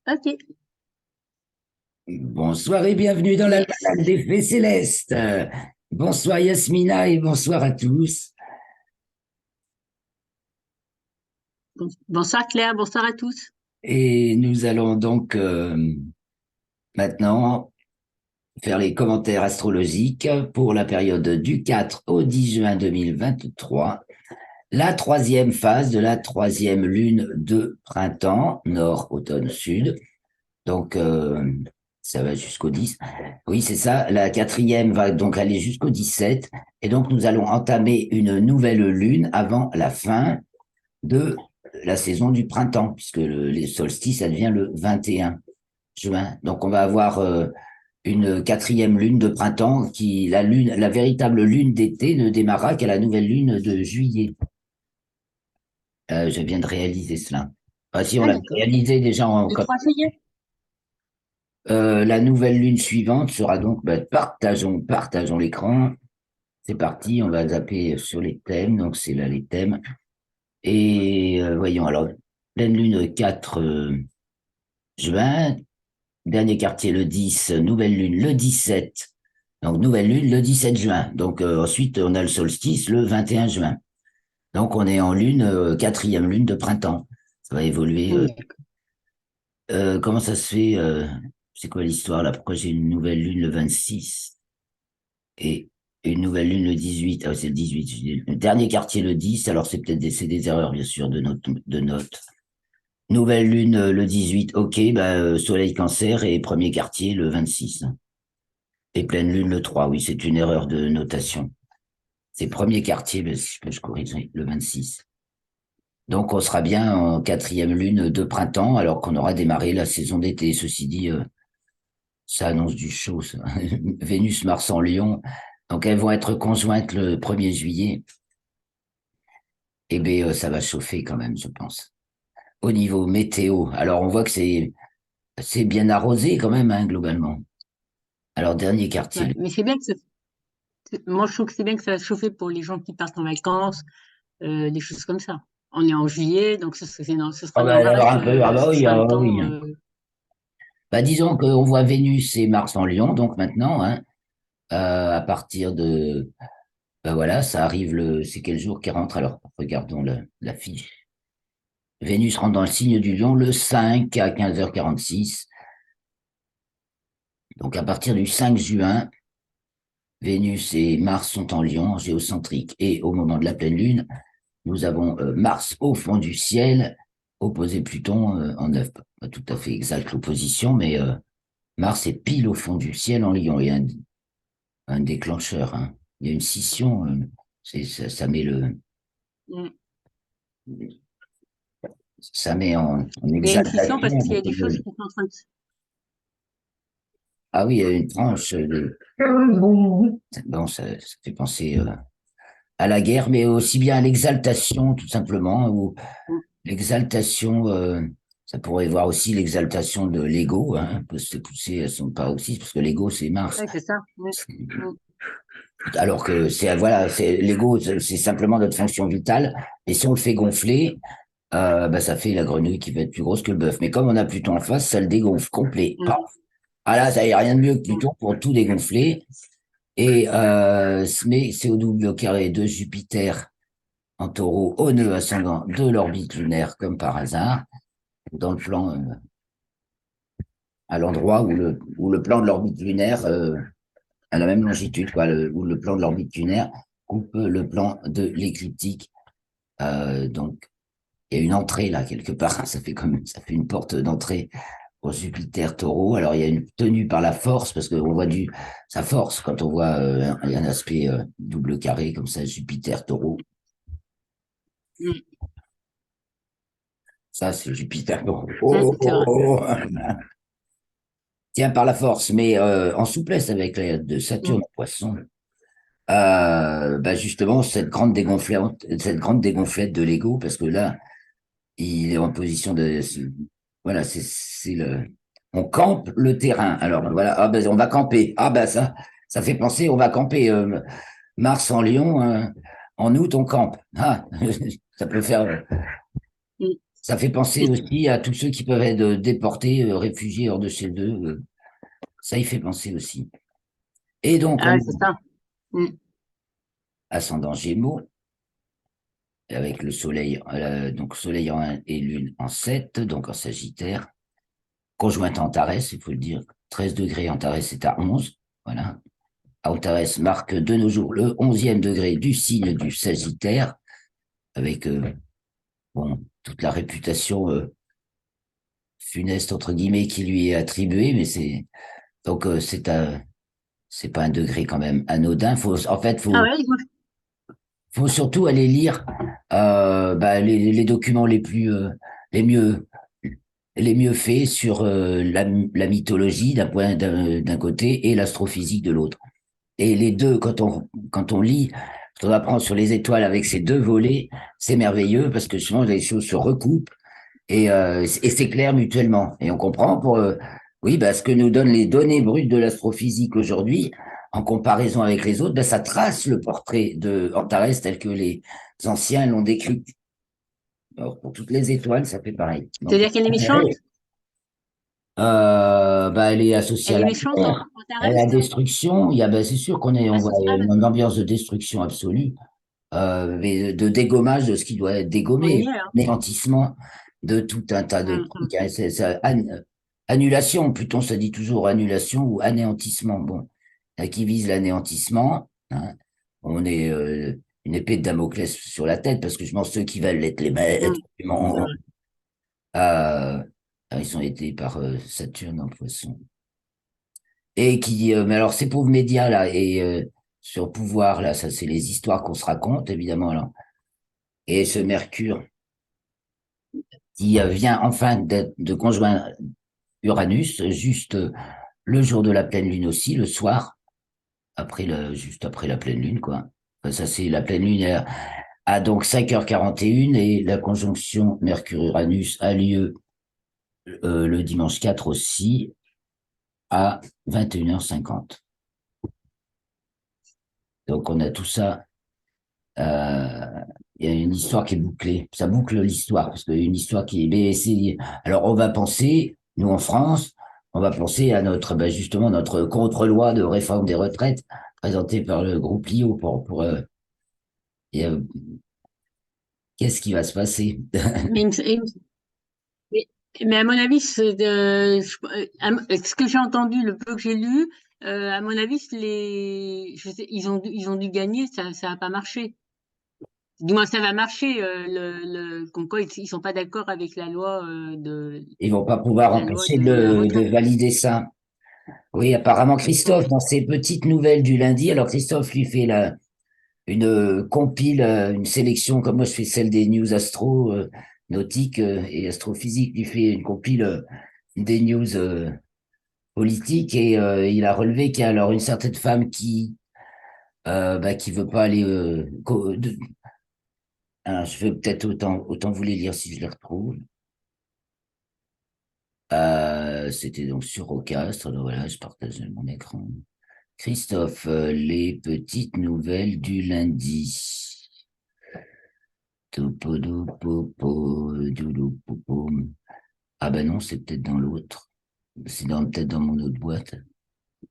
Ok. Bonsoir et bienvenue dans la salle des fées célestes. Bonsoir Yasmina et bonsoir à tous. Bonsoir Claire, bonsoir à tous. Et nous allons donc maintenant faire les commentaires astrologiques pour la période du 4 au 10 juin 2023, la troisième phase de la troisième lune de printemps, nord, automne, sud. Donc, ça va jusqu'au 10. Oui, c'est ça. La quatrième va donc aller jusqu'au 17. Et donc, nous allons entamer une nouvelle lune avant la fin de la saison du printemps, puisque les solstices, ça devient le 21 juin. Donc, on va avoir une quatrième lune de printemps la véritable lune d'été ne démarrera qu'à la nouvelle lune de juillet. Je viens de réaliser cela. Enfin, si on Ah l'a d'accord. réalisé déjà Le 3 juillet. La nouvelle lune suivante sera donc, partageons l'écran. C'est parti, on va zapper sur les thèmes. Donc, c'est là les thèmes. Et voyons, alors, pleine lune 4 juin, dernier quartier le 10, nouvelle lune le 17. Donc, nouvelle lune le 17 juin. Donc, ensuite, on a le solstice le 21 juin. Donc, on est en lune, quatrième lune de printemps. Ça va évoluer. D'accord. Comment ça se fait c'est quoi l'histoire là? Pourquoi j'ai une nouvelle lune le 26 et une nouvelle lune le 18? Ah, c'est le 18. Le dernier quartier le 10, alors c'est des erreurs bien sûr de notes. Nouvelle lune le 18, ok, soleil cancer et premier quartier le 26. Et pleine lune le 3, oui, c'est une erreur de notation. C'est premier quartier, je corrige, oui, le 26. Donc on sera bien en quatrième lune de printemps alors qu'on aura démarré la saison d'été. Ceci dit, ça annonce du chaud, ça. Vénus, Mars en Lion. Donc, elles vont être conjointes le 1er juillet. Eh bien, ça va chauffer quand même, je pense. Au niveau météo, alors on voit que c'est bien arrosé quand même, hein, globalement. Alors, dernier quartier. Ouais. Mais c'est bien que moi je trouve que c'est bien que ça va chauffer pour les gens qui partent en vacances, des choses comme ça. On est en juillet, donc ce sera On va normal avoir un peu, ah que bah ce oui, sera ah le bah oui. temps. Bah, disons qu'on voit Vénus et Mars en Lion, donc maintenant, hein, à partir de, bah voilà, ça arrive c'est quel jour qui rentre? Alors, regardons la fiche. Vénus rentre dans le signe du Lion le 5 à 15h46. Donc, à partir du 5 juin, Vénus et Mars sont en Lion, géocentrique. Et au moment de la pleine lune, nous avons Mars au fond du ciel, opposé Pluton en œuf. Pas tout à fait exact l'opposition, mais Mars est pile au fond du ciel en Lion. Il y a un déclencheur, hein. Il y a une scission. Ça met Mm. ça met en Il y a une scission parce exaltation. qu'il y a des choses qui sont en train de Ah oui, il y a une tranche. Bon, ça fait penser à la guerre, mais aussi bien à l'exaltation, tout simplement, ou l'exaltation, ça pourrait voir aussi l'exaltation de l'ego, hein, peut se pousser à son paroxysme, parce que l'ego, c'est Mars. Ouais, c'est ça. Mm. Mm. Alors que voilà, l'ego, c'est simplement notre fonction vitale. Et si on le fait gonfler, ça fait la grenouille qui va être plus grosse que le bœuf. Mais comme on a Pluton en face, ça le dégonfle complet. Paf. Mm. Ah là, ça y a rien de mieux que Mm. Pluton pour tout dégonfler. Et mais c'est au double carré de Jupiter en taureau au nœud ascendant de l'orbite lunaire, comme par hasard, dans le plan, à l'endroit où le plan de l'orbite lunaire, à la même longitude, quoi, où le plan de l'orbite lunaire coupe le plan de l'écliptique. Donc, il y a une entrée là, quelque part. Ça fait une porte d'entrée au Jupiter taureau. Alors, il y a une tenue par la force, parce qu'on voit sa force quand on voit un aspect double carré comme ça, Jupiter taureau. Mm. Ça, c'est Jupiter taureau. Mm. Oh, C'est oh, vrai. oh, oh. Tient par la force, mais en souplesse avec de Mm. Saturne en poisson. Justement, cette grande dégonflette de l'ego, parce que là, il est en position de, voilà, on campe le terrain. Alors voilà, on va camper. Ça fait penser, on va camper. Mars en Lion, en août, on campe. Ah, ça peut faire. Mm. Ça fait penser Et- aussi à tous ceux qui peuvent être déportés, réfugiés hors de chez eux. Ça y fait penser aussi. Et donc, Ah, on ouais, c'est ça. Mm. ascendant Gémeaux, avec le Soleil, donc Soleil et Lune en 7, donc en Sagittaire, conjointe à Antares, il faut le dire, 13 degrés, Antares est à 11, voilà. Antares marque de nos jours le 11e degré du signe du Sagittaire, avec bon, toute la réputation funeste, entre guillemets, qui lui est attribuée, mais c'est donc c'est pas un degré quand même anodin. En fait, Ah ouais, faut surtout aller lire bah, les documents les mieux, les mieux faits sur la mythologie d'un côté et l'astrophysique de l'autre. Et les deux, quand on lit, quand on apprend sur les étoiles avec ces deux volets, c'est merveilleux parce que souvent les choses se recoupent et s'éclairent mutuellement. Et on comprend oui, bah, ce que nous donnent les données brutes de l'astrophysique aujourd'hui, en comparaison avec les autres, bah, ça trace le portrait de Antares tel que les anciens l'ont décrit. Alors, pour toutes les étoiles, ça fait pareil. Donc, c'est-à-dire qu'elle est méchante? bah, elle est associée Elle à est la méchante guerre, en à la Tarès? destruction. Bah, c'est sûr on voit Ah, bah, une ambiance de destruction absolue, mais de dégommage de ce qui doit être on y dégommé, est, hein. anéantissement de tout un tas de Mm, mm. trucs, hein. Annulation, plutôt on se dit toujours annulation ou anéantissement. Bon, qui vise l'anéantissement, hein. On est une épée de Damoclès sur la tête parce que je pense ceux qui veulent être les maîtres Mm, du c'est monde, vrai. euh, ils ont été par Saturne en Poisson. Mais alors ces pauvres médias là et sur pouvoir là, ça c'est les histoires qu'on se raconte évidemment là. Et ce Mercure qui vient enfin de conjoindre Uranus juste le jour de la pleine lune aussi, le soir, juste après la pleine lune quoi. Enfin, ça c'est la pleine lune à donc 5h41 et la conjonction Mercure-Uranus a lieu le dimanche 4 aussi à 21h50. Donc on a tout ça. Il y a une histoire qui est bouclée. Ça boucle l'histoire, parce qu'une histoire qui est BSC. Alors, on va penser, nous en France, on va penser à justement, notre contre-loi de réforme des retraites, présentée par le groupe Lio et, qu'est-ce qui va se passer? Mais, mais, mais à mon avis, ce que j'ai entendu, le peu que j'ai lu, à mon avis, ils ont dû gagner, ça n'a pas marché. Du moins, ça va marcher, comme quoi ils sont pas d'accord avec la loi, Ils vont pas pouvoir empêcher de la de retraite. valider ça. Oui, apparemment, Mm. Christophe, dans ses petites nouvelles du lundi, alors Christophe lui fait une compile, une sélection, comme moi je fais celle des news astro, nautiques et astrophysiques, il fait une compile des news politiques et il a relevé qu'il y a alors une certaine femme qui veut pas aller. Alors, je vais peut-être autant vous les lire si je les retrouve. C'était donc sur Rocastre, alors voilà, je partage mon écran. Christophe, les petites nouvelles du lundi. Topodopopo, ah ben non, c'est peut-être dans l'autre. Peut-être dans mon autre boîte.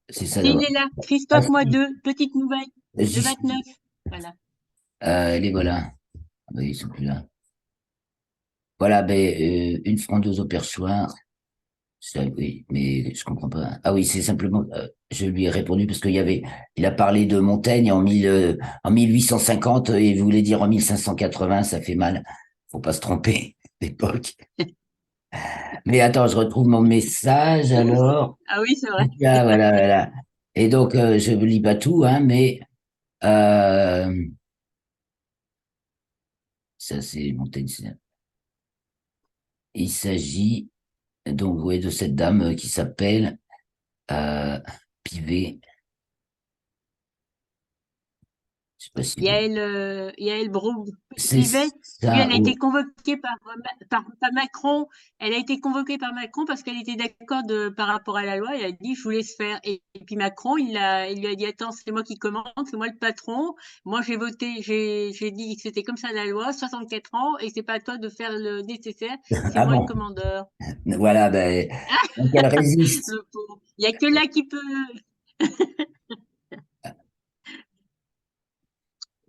C'est ça Il d'abord. est là, Ah Christophe, moi si, deux, petite nouvelle, le j'y suis. 29. Voilà. Les voilà. Ah ben, ils sont plus là. Voilà, ben, une frondeuse au perchoir. Oui, mais je comprends pas. Ah oui, c'est simplement, je lui ai répondu parce il a parlé de Montaigne en 1850 et il voulait dire en 1580, ça fait mal. Faut pas se tromper d'époque. Mais attends, je retrouve mon message alors. Ah oui, c'est vrai. Ah, voilà, voilà. Et donc, je ne lis pas tout, hein, mais euh, ça, c'est Montaigne. Il s'agit donc ouais, de cette dame qui s'appelle euh, Pivet. Yael C'est Braun-Pivet, lui, ça. elle a été convoquée par Macron. Elle a été convoquée par Macron parce qu'elle était d'accord par rapport à la loi. Elle a dit, je vous laisse faire. Et puis Macron, il lui a dit, attends, c'est moi qui commande, c'est moi le patron. Moi, j'ai voté, j'ai dit que c'était comme ça la loi, 64 ans, et c'est pas à toi de faire le nécessaire. C'est Ah moi le bon? commandeur. Voilà, ben, donc elle résiste. Le pauvre. Il y a que là qui peut.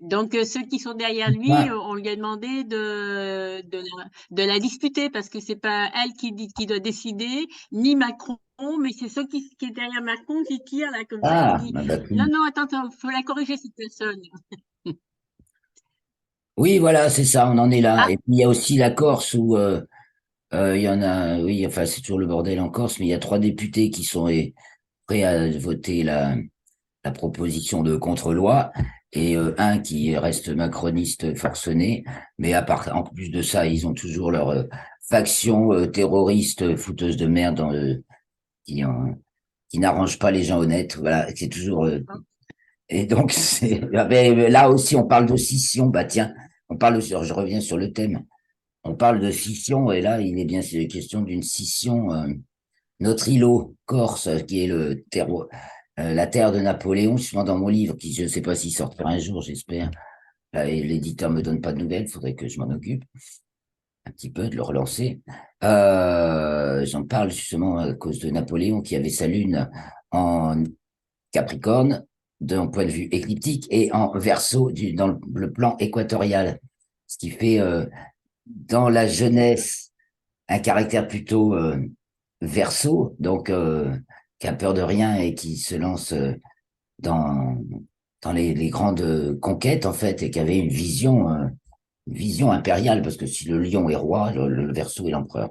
Donc, ceux qui sont derrière lui, Ouais. on lui a demandé de la disputer parce que c'est pas elle qui doit décider, ni Macron, mais c'est ceux qui est derrière Macron qui tirent là comme ça, qui Ah, dit ah bah, non, non, attends, attends, faut la corriger cette personne. oui, voilà, c'est ça, on en est là. Ah, Et puis il y a aussi la Corse où il y en a, oui, enfin c'est toujours le bordel en Corse, mais il y a 3 députés qui sont prêts à voter la proposition de contre-loi et un qui reste macroniste forcené. Mais en plus de ça, ils ont toujours leur faction terroriste fouteuse de merde qui, en- qui n'arrange pas les gens honnêtes. Voilà, c'est toujours. Et donc, mais là aussi, on parle de scission. Bah tiens, je reviens sur le thème. On parle de scission, et là, il est bien c'est question d'une scission. Notre îlot, Corse, qui est la terre de Napoléon, justement dans mon livre, qui je ne sais pas s'il sortira un jour, j'espère. Là, et l'éditeur me donne pas de nouvelles, il faudrait que je m'en occupe un petit peu, de le relancer. J'en parle justement à cause de Napoléon, qui avait sa lune en Capricorne, d'un point de vue écliptique, et en Verseau, dans le plan équatorial. Ce qui fait, dans la jeunesse, un caractère plutôt Verseau, donc qui a peur de rien et qui se lance dans, dans les grandes conquêtes, en fait, et qui avait une vision impériale, parce que si le lion est roi, le Verseau est l'empereur.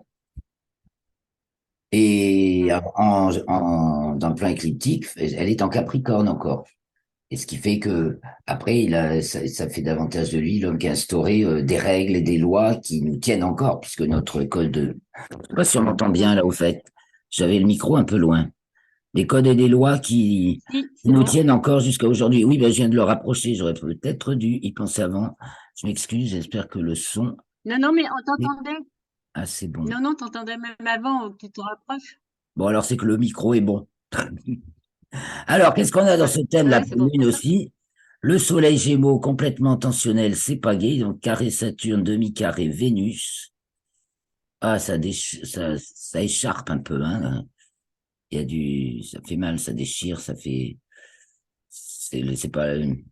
Et mm, dans le plan écliptique, elle est en Capricorne encore. Et ce qui fait que après, ça fait davantage de lui l'homme qui a instauré des règles et des lois qui nous tiennent encore, puisque notre code de... Je sais pas si on m'entend bien mm. là au fait. J'avais le micro un peu loin. Des codes et des lois Si, qui c'est nous bon. tiennent encore jusqu'à aujourd'hui. Oui, ben, je viens de le rapprocher. J'aurais peut-être dû y penser avant. Je m'excuse. J'espère que le son Non, non, mais on est t'entendait. assez bon. Non, non, t'entendais même avant que tu te rapproches. Bon, alors c'est que le micro est bon. Alors, qu'est-ce qu'on a dans Ouais, ce thème? La ouais, c'est pleine pour lune ça. aussi. Le soleil Gémeaux complètement tensionnel, c'est pas gay. Donc, carré Saturne, demi-carré Vénus. Ah, ça écharpe un peu, hein. Ça fait mal, ça déchire, c'est pas une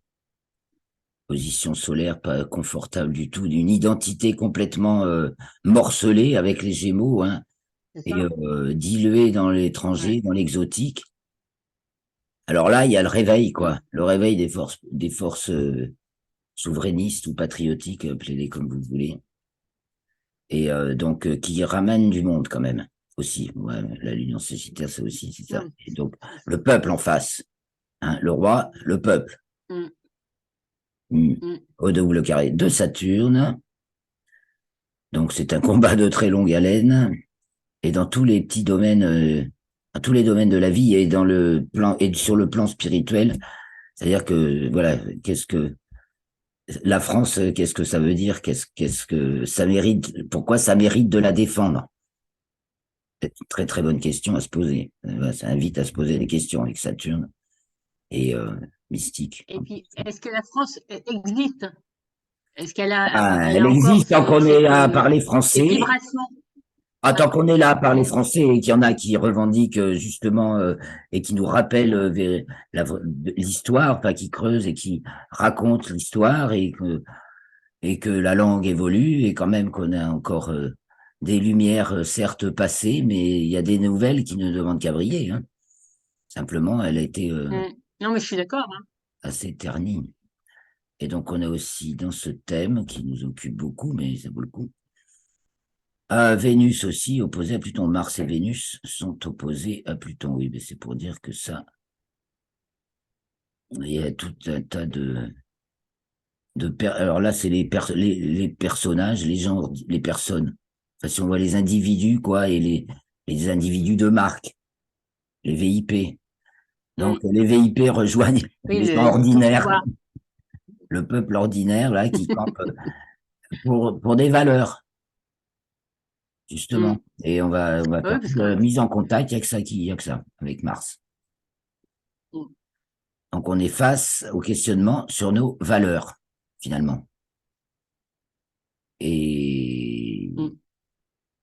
position solaire pas confortable du tout, d'une identité complètement morcelée avec les Gémeaux, hein, C'est et ça. diluée dans Ouais. l'étranger, dans l'exotique. Alors là, il y a le réveil, Mm. quoi, le réveil des forces souverainistes ou patriotiques, appelez-les comme vous voulez, et donc qui ramènent du monde quand même aussi. Ouais, la l'Union sagittaire, c'est aussi c'est ça. Mm. Et donc le peuple en face, hein, le roi, le peuple. Mm. Hmm. Mm. Au double carré de Saturne. Donc c'est un combat de très longue haleine et dans tous les petits domaines, dans tous les domaines de la vie et dans le plan et sur le plan spirituel. C'est-à-dire que voilà, qu'est-ce que la France, qu'est-ce que ça veut dire? Qu'est-ce que ça mérite? Pourquoi ça mérite de la défendre? C'est une très très bonne question à se poser. Ça invite à se poser des questions avec Saturne et mystique. Et puis, est-ce que la France existe? Est-ce Ah, elle elle a encore existe tant qu'on est à parler cette français. vibration? Ah, Ouais. tant qu'on est là à parler Mm. français et qu'il y en a qui revendiquent justement et qui nous rappellent l'histoire, enfin qui creusent et qui racontent l'histoire et que la langue évolue et quand même qu'on a encore des lumières certes passées, mais il y a des nouvelles qui ne demandent qu'à briller, hein. Simplement, elle a été Mm. Non, mais je suis d'accord, hein. assez ternie. Et donc on a aussi dans ce thème qui nous occupe beaucoup, mais ça vaut le coup. Vénus aussi, opposée à Pluton. Mars et Vénus sont opposés à Pluton. Oui, mais c'est pour dire que ça, il y a tout un tas alors là, c'est les personnages, les gens, les personnes. Enfin, si on voit les individus, quoi, et les individus de marque, les VIP. Donc, Mm. les VIP rejoignent Oui, les gens le ordinaires. pouvoir. le peuple ordinaire, là, qui campe pour des valeurs, justement. Mm. Et on va Oui, faire parce toute que la mise en contact, il n'y a que ça il y a que ça, avec Mars. mm, Donc, on est face au questionnement sur nos valeurs, finalement. Et mm.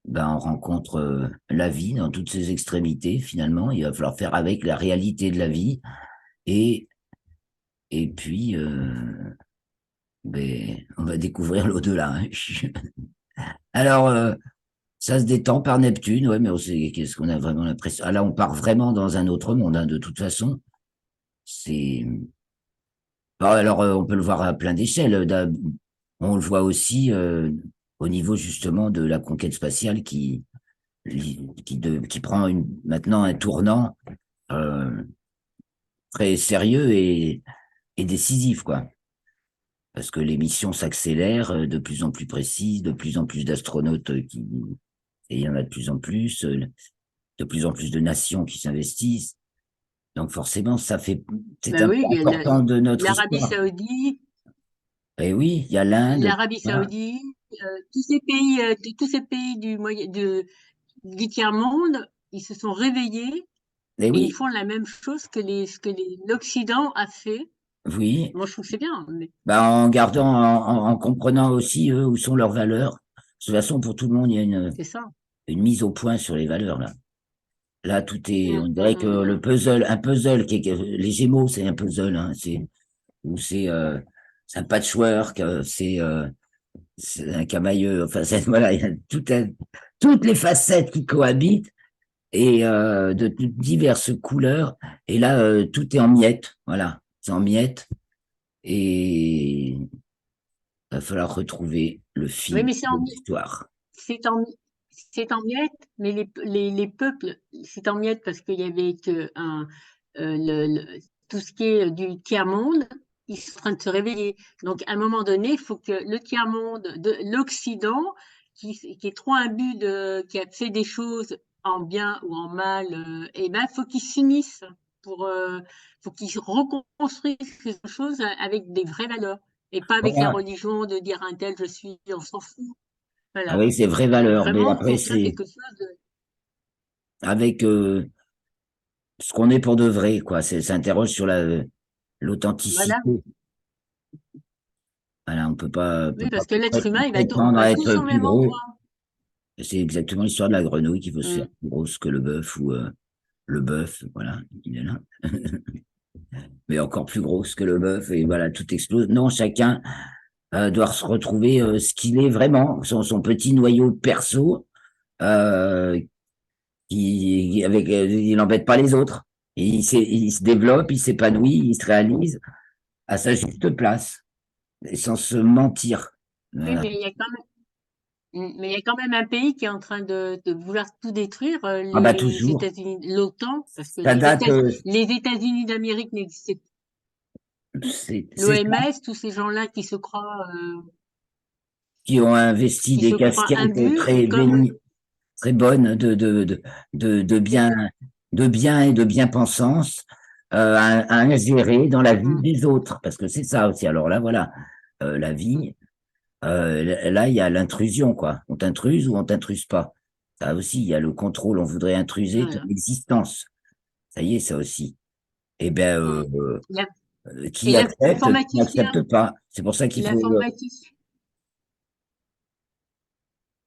ben, on rencontre la vie dans toutes ses extrémités, finalement. Il va falloir faire avec la réalité de la vie. Et, et puis, ben, on va découvrir l'au-delà, hein. Alors, ça se détend par Neptune, ouais, mais qu'est-ce qu'on a vraiment l'impression. Ah, là, on part vraiment dans un autre monde, hein, de toute façon. C'est. Bon, alors, on peut le voir à plein d'échelles. On le voit aussi au niveau justement de la conquête spatiale qui prend maintenant un tournant euh, très sérieux et décisif, quoi. Parce que les missions s'accélèrent de plus en plus précises, de plus en plus d'astronautes et il y en a de plus en plus de nations qui s'investissent. Donc forcément, c'est Ben un oui, peu il y a important de notre l'Arabie histoire. Saoudite, Et oui, il y a l'Inde, l'Arabie voilà. Saoudite, tous ces pays du tiers-monde, ils se sont réveillés Et et ils oui, font la même chose l'Occident a fait. oui. Moi, je trouve que c'est bien, mais Bah, en comprenant aussi eux où sont leurs valeurs. De toute façon, pour tout le monde, il y a c'est ça. une mise au point sur les valeurs là. Là, tout est, Mm, on mm, dirait que le mm, puzzle, un puzzle les Gémeaux, c'est un puzzle, hein, ou c'est un patchwork, c'est un camailleux. Enfin, voilà, il y a toutes les facettes qui cohabitent et de toutes diverses couleurs. Et là, tout est en miettes. Voilà, c'est en miettes et il va falloir retrouver le oui, fil mais de l'histoire. c'est en, c'est en miettes, mais les peuples, c'est en miettes parce qu'il y avait tout ce qui est du tiers-monde, ils sont en train de se réveiller. Donc, à un moment donné, il faut que le tiers-monde, de l'Occident, qui est trop imbu qui a fait des choses en bien ou en mal, et ben, il faut qu'ils s'unissent faut qu'ils reconstruisent quelque chose avec des vraies valeurs et pas avec la Voilà. religion de dire un tel je suis, on s'en fout. Voilà. Avec ses vraies Il faut valeurs. Mais vraiment après, construire c'est quelque chose de... avec ce qu'on est pour de vrai, quoi. Ça interroge sur Voilà. l'authenticité. Voilà, Oui, parce que l'être humain, on prétendre va à tous être au plus même gros. endroit. C'est exactement l'histoire de la grenouille qui veut se faire Mm. plus grosse que le bœuf ou le bœuf, voilà, il est là. Mais encore plus grosse que le bœuf et voilà, tout explose. Non, chacun doit se retrouver ce qu'il est vraiment, son petit noyau perso, euh, il n'embête pas les autres. Et il se développe, il s'épanouit, il se réalise à sa juste place, et sans se mentir. Oui, Voilà. mais il y a quand même un pays qui est en train de vouloir tout détruire, Ah bah les toujours. États-Unis, l'OTAN, parce que Ça date, Les États-Unis d'Amérique n'existaient pas. c'est ça, L'OMS, tous ces gens-là qui ont investi qui des se croient casquettes imbus, comme, très bonnes c'est ça. de bien et de bien-pensance à ingérer dans la vie Mm. des autres. Parce que c'est ça aussi. Alors là, voilà, la vie, là, il y a l'intrusion, quoi. On t'intruse ou on t'intruse pas. Ça aussi, il y a le contrôle. On voudrait intruser ton Voilà. existence. Ça y est, ça aussi. Eh bien, Mm. La- Et qui accepte, qui n'accepte pas. C'est pour ça qu'il faut l'informaticien,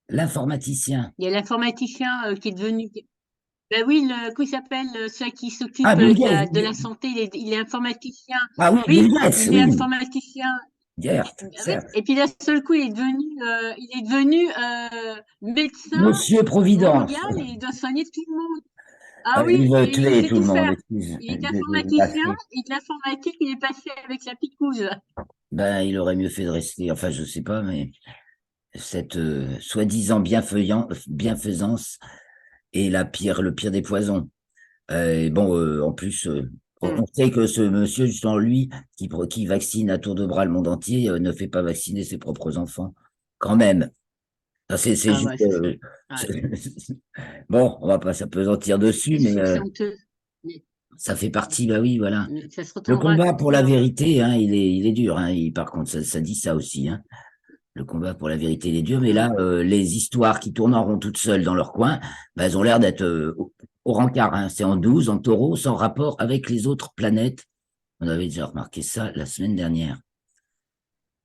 l'informaticien. il y a l'informaticien qui est devenu. Ben oui, comment il s'appelle, celui qui Ah, s'occupe Bill de Gates. la santé, il est informaticien. Ah oui, Bill Oui, Gates, il est oui. informaticien. Gert, Ben oui. certes. Et puis d'un seul coup, il est devenu médecin Monsieur Providence. mondial et il doit soigner tout le monde. Ah, Ah il oui, veut et il tuer sait tout le tout monde, faire. excuse. Il est informaticien et de l'informatique, il est passé avec la picouse. Ben, il aurait mieux fait de rester, enfin, je sais pas, mais cette soi-disant bienfaisance est le pire des poisons. Et bon, en plus, on Mm. sait que ce monsieur, justement, lui, qui vaccine à tour de bras le monde entier, ne fait pas vacciner ses propres enfants. Quand même. Ça, c'est Ah juste. ouais, ça ouais. C'est- bon, on va pas s'apesantir dessus, mais C'est honteux. ça fait partie, bah oui, voilà. Ça se Le retrouvera combat pour la toujours. vérité, hein, il est dur. Hein, par contre, ça dit ça aussi. Hein. Le combat pour la vérité, il est dur. Mais Mm. là, les histoires qui tournent en rond toutes seules dans leur coin, bah, elles ont l'air d'être au rencard. Hein. C'est en 12, en taureau, sans rapport avec les autres planètes. On avait déjà remarqué ça la semaine dernière.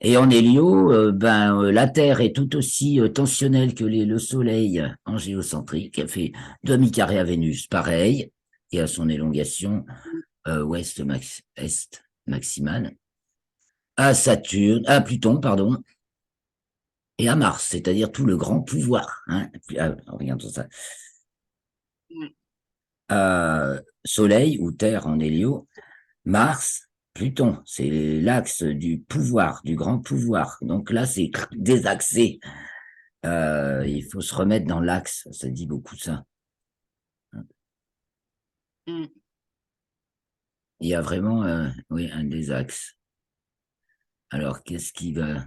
Et en hélio, la Terre est tout aussi tensionnelle que le Soleil en géocentrique. Elle fait demi-carré à Vénus, pareil, et à son élongation est maximale. À Saturne, à Pluton, pardon, et à Mars, c'est-à-dire tout le grand pouvoir. Hein. Regardons ça. Mm. Soleil ou Terre en hélio, Mars, Pluton, c'est l'axe du pouvoir, du grand pouvoir. Donc là, c'est désaxé. Il faut se remettre dans l'axe, ça dit beaucoup ça. Mm. Il y a vraiment oui, un des axes. Alors, qu'est-ce qui va...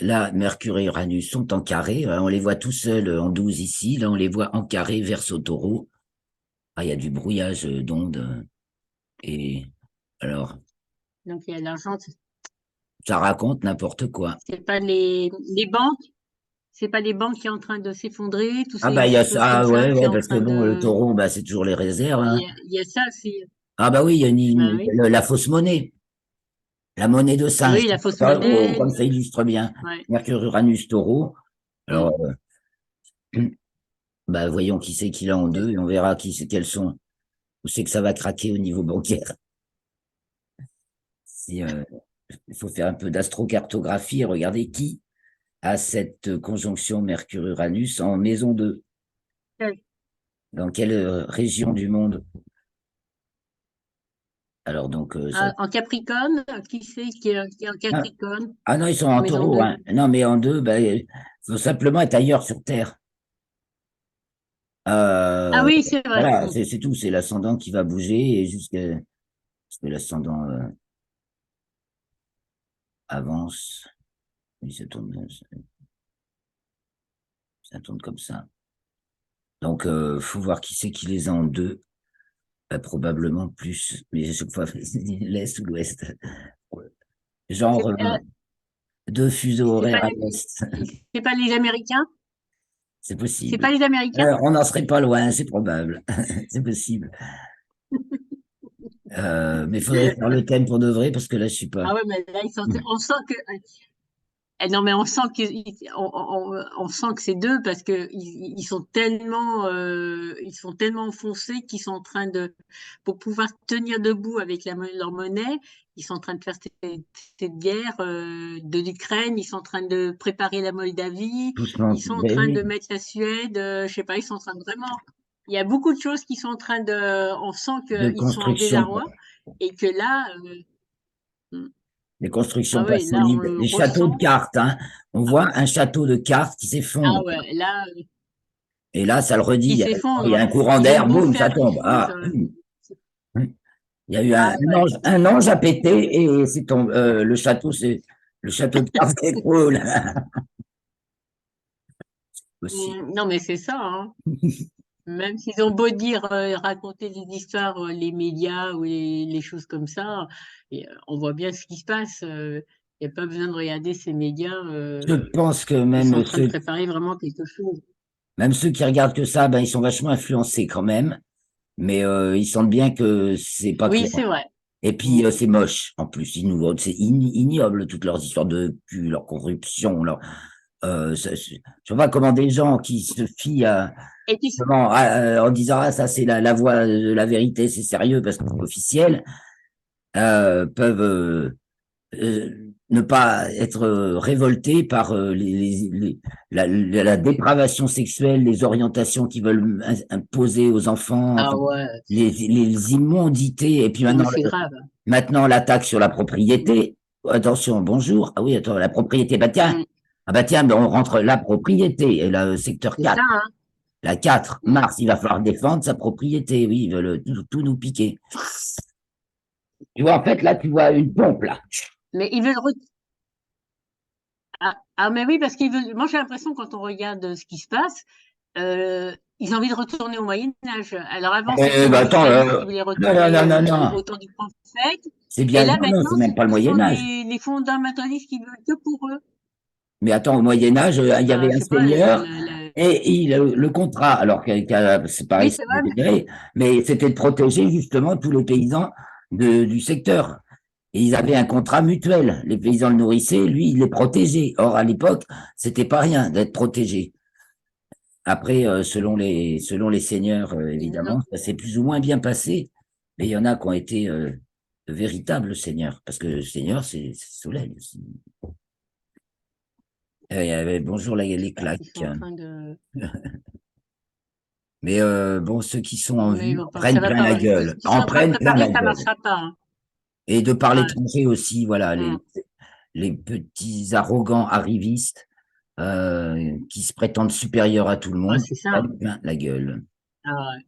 Là, Mercure et Uranus sont en carré. On les voit tout seuls en 12 ici. Là, on les voit en carré, Verseau taureau. Ah, il y a du brouillage d'ondes. Et alors, Donc il y a l'argent. ça raconte n'importe quoi. C'est pas les banques. C'est pas les banques qui est en train de s'effondrer, toutes Ah bah ces il y a choses ça, comme ah, ça, ouais, qui est ouais, en parce que train bon, le de. taureau, bah, c'est toujours les réserves. Hein. Il y a ça aussi. Ah bah oui, il y a Bah oui. la fausse monnaie. La monnaie de singe. Oui, la fausse Oh, monnaie. comme ça illustre bien. Ouais. Mercure, Uranus, taureau. Mm. Alors, bah, voyons qui c'est qui l'a en deux et on verra quels sont, où c'est que ça va craquer au niveau bancaire. Si, il faut faire un peu d'astrocartographie et regarder qui a cette conjonction Mercure-Uranus en maison 2. Dans quelle région du monde? Alors, donc, ça. En Capricorne, qui c'est qui est en Ah, Capricorne, ah non, ils sont en en maison taureau, 2? hein. Non, mais en deux, bah, il faut simplement être ailleurs sur Terre. Ah Euh, oui, c'est vrai. voilà, Mm. c'est tout, c'est l'ascendant qui va bouger et jusqu'à ce que l'ascendant avance. Oui, ça tourne comme ça. Donc, faut voir qui c'est qui les a en deux. Probablement plus, mais à chaque fois, l'Est ou l'Ouest. C'est Genre, deux fuseaux c'est horaires pas à l'Est. c'est pas les Américains? C'est C'est possible. pas les Américains? On n'en serait pas loin, c'est probable. C'est possible. Mais il faudrait faire le thème pour de vrai, parce que là, je suis pas. Ah ouais, mais là, on sent que non, mais on sent on sent que c'est deux parce que ils sont tellement enfoncés qu'ils sont en train de, pour pouvoir tenir debout avec leur monnaie, ils sont en train de faire cette guerre de l'Ukraine, ils sont en train de préparer la Moldavie, Doucement. ils sont en Ben train de oui, mettre la Suède, je sais pas, ils sont en train de vraiment, il y a beaucoup de choses qui sont en train de, on sent de qu'ils sont en construction. désarroi et que là, Les constructions ah pas oui, là, on solides. le Les châteaux de ressent. cartes, hein. On Ah, voit un château de cartes qui ah s'effondre. ouais, là, Et là, ça le redit. qui Il y s'effondrent. a un courant Ils ont d'air, beau boum, ça faire tombe. refuge. Ah. Il y a eu Ah ouais. un ange a pété et c'est tombé. Le château de cartes s'écroule. Aussi. Non, mais c'est ça, hein. Même s'ils ont beau dire, raconter des histoires, les médias ou les choses comme ça, et, on voit bien ce qui se passe. Il n'y a pas besoin de regarder ces médias. Je pense que Ils sont en train de préparer vraiment quelque chose. même ceux qui regardent que ça, ben, ils sont vachement influencés quand même. Mais ils sentent bien que c'est pas Oui, clair. c'est vrai. Et Mm. puis c'est moche en plus. C'est ignoble toutes leurs histoires de cul, leur corruption. Je vois pas comment des gens qui se fient Et puis, en disant ah ça c'est la voie de la vérité, c'est sérieux parce que c'est officiel, peuvent ne pas être révoltés par la dépravation sexuelle, les orientations qu'ils veulent imposer aux enfants, ah enfin, ouais, les immondités, et puis non, mais c'est grave. maintenant l'attaque sur la propriété. Attention, bonjour. Ah oui, attends, la propriété, Mm. ah bah tiens, ben, on rentre la propriété, et là, secteur C'est ça, 4. hein. La 4, Mm. Mars, il va falloir défendre sa propriété, oui, ils veulent tout nous piquer. Tu vois, en fait, là, tu vois une pompe, là. Mais ils veulent. Mais oui, parce qu'ils veulent. Moi, j'ai l'impression quand on regarde ce qui se passe, ils ont envie de retourner au Moyen-Âge. Alors avant, c'était Bah, les attends, islamistes qui voulaient non, non, retourner non, non, non. au temps du prophète. C'est Et bien, là, non, non, maintenant, c'est même pas le ce sont Moyen Âge. les fondamentalistes qui veulent que pour eux. Mais attends, au Moyen Âge, il y Bah, avait je un sais pas, seigneur et le contrat, alors que c'est pareil, oui, c'est c'est vrai. degré, mais c'était de protéger justement tous les paysans du secteur. Et ils avaient un contrat mutuel. Les paysans le nourrissaient, lui, il les protégeait. Or, à l'époque, c'était pas rien d'être protégé. Après, selon les seigneurs, Non. évidemment, ça s'est plus ou moins bien passé. Mais il y en a qui ont été de véritables seigneurs, parce que le seigneur, c'est soleil aussi. Bonjour Je sais les pas s'ils sont claques. en train de. Mais bon, ceux qui sont en Mais vue bon, en ça prennent va plein la pas. gueule, Ils sont en en train de prennent plein préparer, la ça gueule. marchera pas. Hein. Et de par Ouais. l'étranger aussi, voilà, Mm. les petits arrogants arrivistes qui se prétendent supérieurs à tout le Ouais, monde c'est ça. prennent plein la gueule. Ah ouais.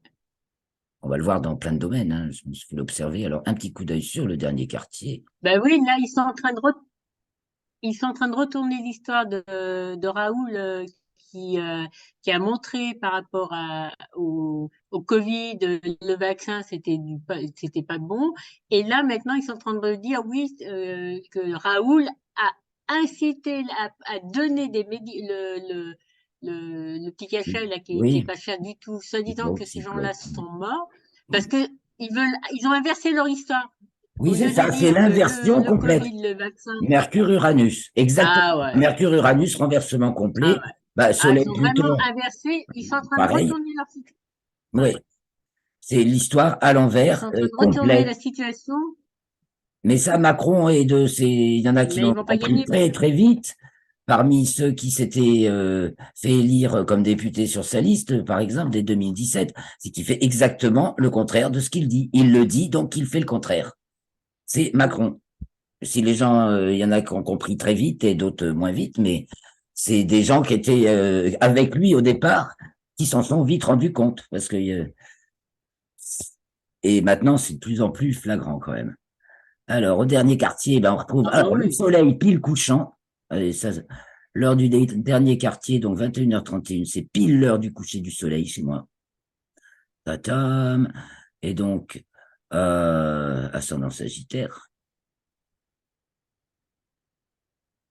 On va le voir dans plein de domaines, hein, je me suis fait l'observer. Alors, un petit coup d'œil sur le dernier quartier. Ben oui, là, ils sont en train de retourner l'histoire de Raoul qui, euh, qui a montré par rapport au Covid, le vaccin, c'était pas bon. Et là, maintenant, ils sont en train de dire, oui, que Raoul a incité à donner le petit cachet là, qui est Oui, pas cher du tout, soi disant que ces hydroxychloroquine. gens-là sont morts, parce que ils ont inversé leur histoire. Oui, Au c'est lieu de ça, c'est dire que l'inversion le complète. Covid, le vaccin, Mercure-Uranus, exactement. ah ouais, Mercure-Uranus, renversement ah complet. ouais. Bah, Ah, ils ont vraiment Soleil-Pluton, inversé, ils sont en train de pareil. retourner leur situation. Oui, Ouais. c'est l'histoire à Ils l'envers, sont en train de retourner la complète. situation, Mais ça, Macron il y en a qui mais ils l'ont vont pas compris gagner. très, très vite. Parmi ceux qui s'étaient fait élire comme député sur sa liste, par exemple, dès 2017, c'est qu'il fait exactement le contraire de ce qu'il dit. Il le dit, donc il fait le contraire. C'est Macron. Si les gens, il y en a qui ont compris très vite et d'autres moins vite, mais c'est des gens qui étaient avec lui au départ qui s'en sont vite rendus compte. Et maintenant, c'est de plus en plus flagrant quand même. Alors, au dernier quartier, ben, on retrouve Ah bah le oui. soleil pile couchant. Allez, ça, l'heure du dernier quartier, donc 21h31, c'est pile l'heure du coucher du soleil chez moi. Tatam. Et donc, ascendant Sagittaire.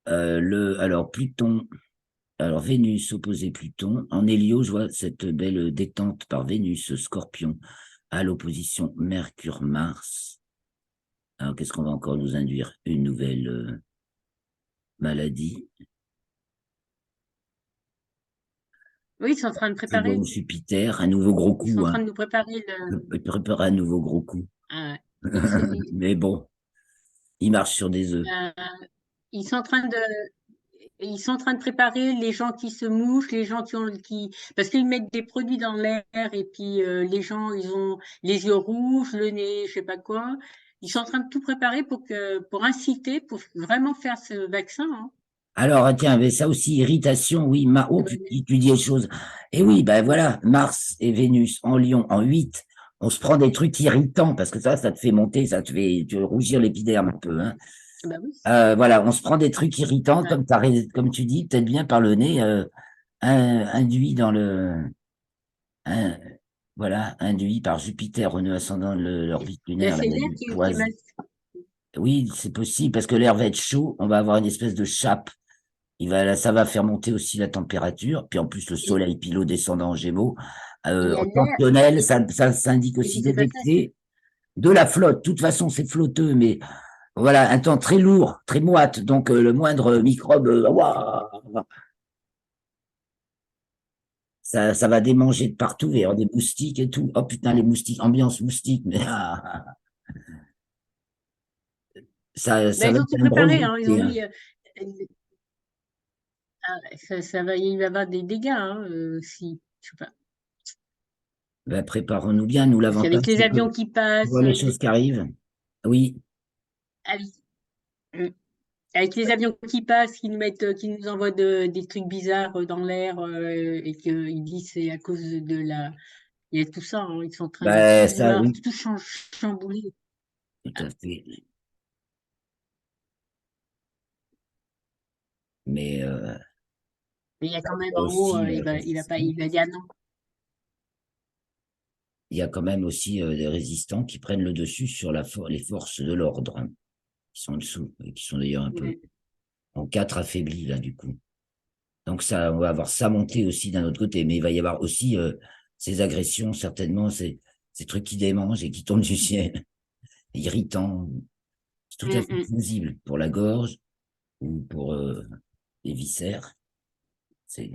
Alors, Pluton, alors Vénus opposé Pluton. En Hélio, je vois cette belle détente par Vénus, Scorpion, à l'opposition Mercure-Mars. Alors, qu'est-ce qu'on va encore nous induire? Une nouvelle maladie. Oui, ils sont en train de Trigon préparer. Jupiter, un nouveau gros Ils sont coup, en train hein. de nous préparer Préparer un nouveau gros coup. ah, ils, se- ils- Mais bon, il marche sur des œufs. euh, ils sont en train de, ils sont en train de préparer les gens qui se mouchent, les gens parce qu'ils mettent des produits dans l'air et puis les gens, ils ont les yeux rouges, le nez, je sais pas quoi. Ils sont en train de tout préparer pour inciter, pour vraiment faire ce vaccin. Hein. Alors, tiens, mais ça aussi, irritation, oui, oh, tu dis les choses. Et oui, ben voilà, Mars et Vénus en Lion, en 8, on se prend des trucs irritants, parce que ça te fait monter, ça te fait rougir l'épiderme un peu, hein. Bah oui. Voilà, on se prend des trucs irritants, Ouais. comme tu dis, peut-être bien par le nez, induit dans un- voilà, induit par Jupiter au nœud ascendant de l'orbite Là, lunaire, la c'est l'air planète qui est Poison. mal. Oui, c'est possible, parce que l'air va être chaud, on va avoir une espèce de chape. Ça va faire monter aussi la température, puis en plus le Il soleil pilot descendant en Gémeaux, il y a en l'air. tensionnel, Et, ça indique et aussi puis c'est pas ça. détecter de la flotte. De toute façon, c'est flotteux, mais voilà, un temps très lourd, très moite, donc le moindre microbe, ouah, ça va démanger de partout, il y aura des moustiques et tout. Oh putain, les moustiques, ambiance moustique, mais ça Ben, va ils ont être tout un drôle préparé. Hein. Ils ont d'été, hein. mis. Ça va, il va y avoir des dégâts, hein, si, je sais pas. Ben, préparons-nous bien. Nous, Parce l'avantage, qu'avec les c'est que avions qui on passent, voit les choses qui arrivent. Oui, avec, euh, avec les avions qui passent, qui nous mettent, qui nous envoient des trucs bizarres dans l'air et qu'ils disent c'est à cause de il y a tout ça, hein, ils sont en train de ben, tout ça, vouloir, oui, tout chambouler. tout à fait. Mais Mais il y a quand même ça en haut, aussi, il va pas, il va dire non. il y a quand même aussi des résistants qui prennent le dessus sur les forces de l'ordre, hein, qui sont en dessous, et qui sont d'ailleurs un peu en quatre affaiblis, là, du coup. Donc ça, on va avoir ça monté aussi d'un autre côté, mais il va y avoir aussi ces agressions, certainement, ces trucs qui démangent et qui tombent du ciel, irritants. C'est tout à fait plausible pour la gorge ou pour les viscères. C'est...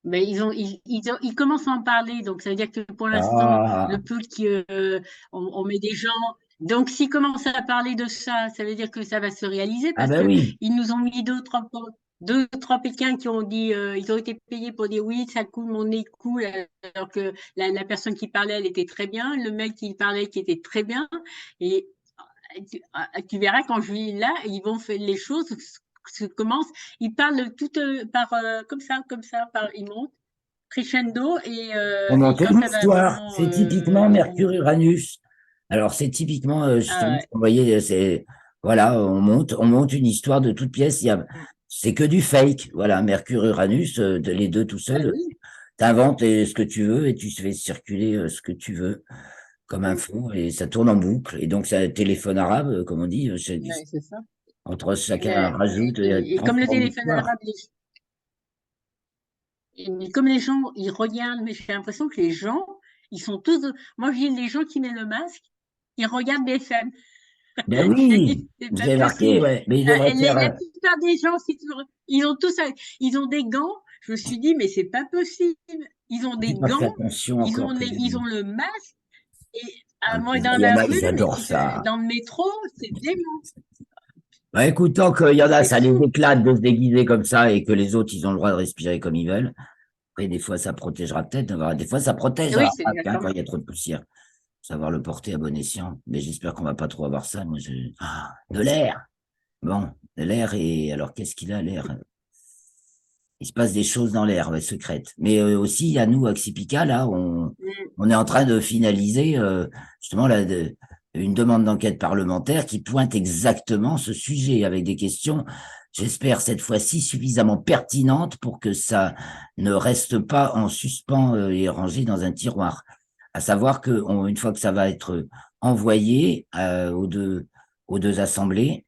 Mais ils commencent à en parler, donc ça veut dire que pour l'instant, le Ah, peu on met des gens. Donc, s'ils commencent à parler de ça, ça veut dire que ça va se réaliser ah parce ben que oui, ils nous ont mis deux, trois Pékins qui ont dit, ils ont été payés pour dire oui, ça coule, mon nez coule, alors que la personne qui parlait, elle était très bien, le mec qui parlait, qui était très bien. Et tu verras quand je vis là, ils vont faire les choses, commencent, ils parlent tout comme ça, ils montent crescendo on et monte quand une ça va histoire. vraiment, C'est typiquement Mercure-Uranus. Alors, c'est typiquement, ah justement, ouais. vous voyez, voilà, on monte une histoire de toute pièce. C'est que du fake. Voilà, Mercure-Uranus, les deux tout Ah seuls. oui, T'inventes ce que tu veux et tu fais circuler ce que tu veux comme info et ça tourne en boucle. Et donc, c'est un téléphone arabe, comme on dit, ouais, c'est ça. entre chacun rajoute et Et comme le transforme téléphone l'histoire. arabe, comme les gens, ils regardent, mais j'ai l'impression que les gens, ils sont tous, moi, je dis les gens qui mettent le masque, ils regardent BFM. Ben Je oui, dis, c'est vous pas avez possible. marqué, ouais, mais il devrait faire. La plupart des gens, ils ont tous, ils ont des gants. Je me suis dit, mais c'est pas possible. Ils ont J'ai des pas fait gants, attention encore que ils ont le masque. Et ah, moi, il dans y en la a, rue, ils mais adorent ça. dans le métro, c'est dément. Bah, écoute, tant qu'il y en a, C'est ça les fou. éclate de se déguiser comme ça et que les autres, ils ont le droit de respirer comme ils veulent. Après, des fois, ça protégera peut-être. Des fois, ça Oui, protégera c'est pas, hein, quand exactement. il y a trop de poussière. Savoir le porter à bon escient. Mais j'espère qu'on va pas trop avoir ça. Moi, de l'air. Bon, de l'air et alors, qu'est-ce qu'il a, l'air? Il se passe des choses dans l'air, ouais, secrètes. Mais aussi, à nous, Axipica, là, Mm. on est en train de finaliser justement une demande d'enquête parlementaire qui pointe exactement ce sujet avec des questions, j'espère cette fois-ci suffisamment pertinentes pour que ça ne reste pas en suspens et rangé dans un tiroir. À savoir que une fois que ça va être envoyé aux deux assemblées,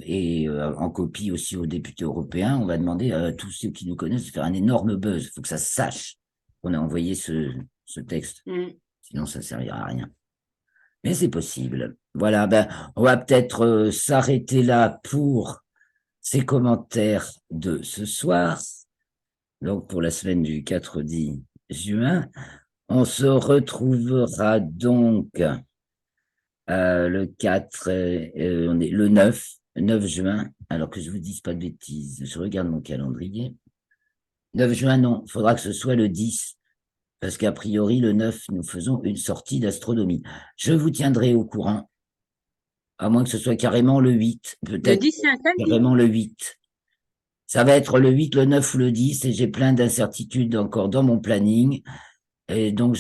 et en copie aussi aux députés européens, on va demander à tous ceux qui nous connaissent de faire un énorme buzz. Il faut que ça se sache qu'on a envoyé ce texte. Mm. Sinon, ça ne servira à rien. Mais c'est possible. Voilà, ben, on va peut-être s'arrêter là pour ces commentaires de ce soir. Donc, pour la semaine du 4-10 juin. On se retrouvera donc le 4, on est le 9 juin, alors que je vous dise pas de bêtises. Je regarde mon calendrier. 9 juin, non, il faudra que ce soit le 10, parce qu'a priori, le 9, nous faisons une sortie d'astronomie. Je vous tiendrai au courant, à moins que ce soit carrément le 8, Le peut-être 10, c'est un samedi. carrément le 8. Ça va être le 8, le 9 ou le 10, et j'ai plein d'incertitudes encore dans mon planning, et donc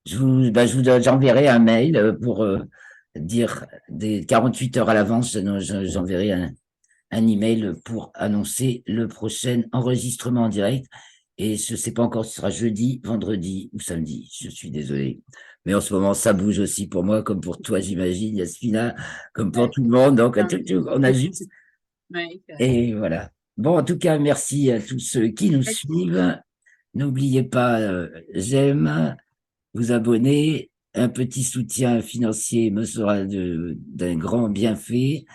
j'enverrai un mail pour dire des 48 heures à l'avance, j'enverrai un email pour annoncer le prochain enregistrement en direct. Et je ne sais pas encore si ce sera jeudi, vendredi ou samedi. Je suis désolé. Mais en ce moment, ça bouge aussi pour moi, comme pour toi, j'imagine, Yasmina, comme pour Ouais. tout le monde. Donc, Non, on a juste. ouais. Et voilà. Bon, en tout cas, merci à tous ceux qui nous suivent. N'oubliez pas, j'aime, vous abonner. Un petit soutien financier me sera d'un grand bienfait.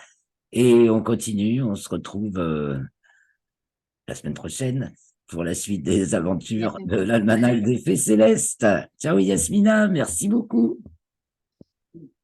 Et on continue, on se retrouve la semaine prochaine pour la suite des aventures de l'Almanach des Fées Célestes. Ciao Yasmina, merci beaucoup.